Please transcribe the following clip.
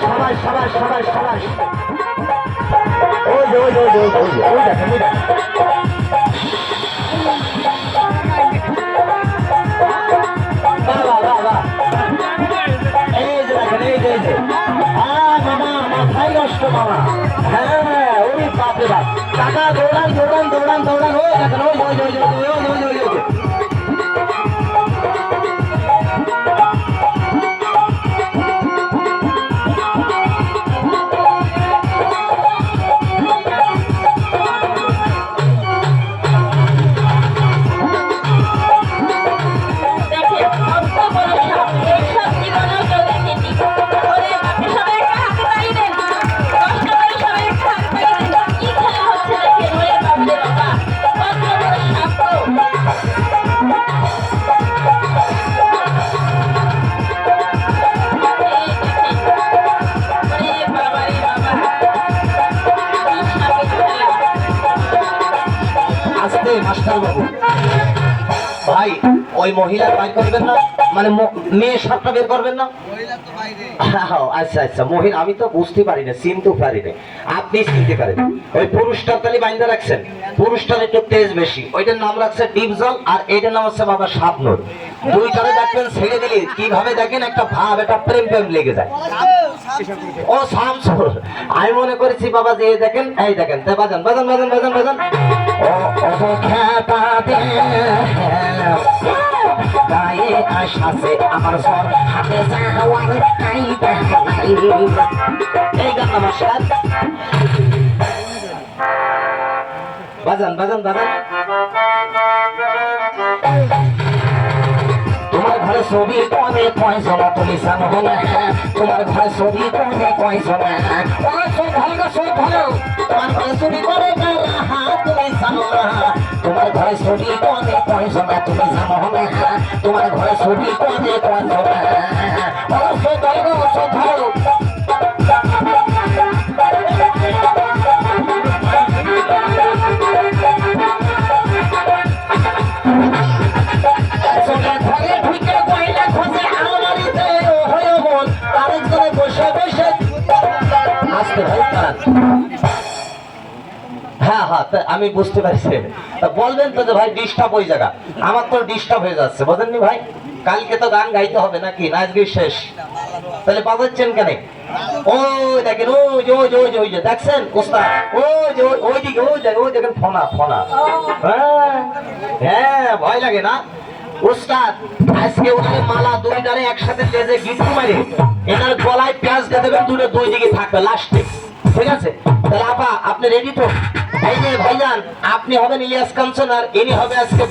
সবাই সবাই সবাই সবাই ওই যে ওই যে ওই যে ওই যে ওই দেখেন ওই দেখেন এই যে দেখেন এই যে এই যে মামা মাথায় নষ্ট মামা হ্যাঁ ওই বাপরে বাপ টাকা দৌড়ান দৌড়ান দৌড়ান দৌড়ান ওই দেখেন ওই ওই ওই ওই ওই ওই ওই মাস্টার বাবু ভাই ওই মহিলা বাইর করবেন না মানে মেয়ে সাপটা বের করবেন না আচ্ছা আচ্ছা মহিলা আমি তো বুঝতে পারি না চিনতে পারি না আপনি চিনতে পারেন ওই পুরুষটার তালি বাইন্দা রাখছেন পুরুষটার একটু তেজ বেশি ওইটার নাম রাখছে ডিপজল আর এইটার নাম হচ্ছে বাবা শাপনুর দুইটারে দেখবেন ছেড়ে দিলে কিভাবে দেখেন একটা ভাব একটা প্রেম প্রেম লেগে যায় ও শামসুর আমি মনে করেছি বাবা যে দেখেন এই দেখেন বাজান বাজান বাজান বাজান বাজান ও খেপা দে গায়ে আশাসে আমার সর হাতে যাওয়ার এই গান নমস্কার বাজান বাজান বাজান তোমার ঘরে ছবি কোনে কয়জন তুমি জানো না তোমার ঘরে ছবি কোনে কয়জন তোমার ঘরে ছবি করে তুমি জানো না তোমার ঘরে ছবি কোনে কয়জন তুমি জানো না তোমার ঘরে ছবি কোনে কয়জন হ্যাঁ হ্যাঁ আমি বুঝতে পারছি বলবেন তো যে ভাই ডিস্টার্ব ওই জায়গা আমার তো ডিস্টার্ব হয়ে যাচ্ছে বোঝেননি ভাই কালকে তো গান গাইতে হবে নাকি নাচ গাই শেষ তাহলে বাজাচ্ছেন কেন ওই দেখেন ওই যে ওই যে ওই যে ওই যে দেখছেন ওস্তাদ ওই যে ওই দিকে ওই জায়গায় ওই দেখেন ফোনা ফোনা হ্যাঁ ভয় লাগে না উস্তাদ আজকে ওখানে মালা দুইটারে একসাথে তেজে গিট্টু মারে এনার গলায় পেঁয়াজ দিয়ে দেবেন দুই দিকে থাকবে লাস্টে ঠিক আছে তাহলে আপা আপনি রেডি তো এই যে ভাইজান আপনি হবেন ইলিয়াস কাঞ্চন আর ইনি হবে আজকে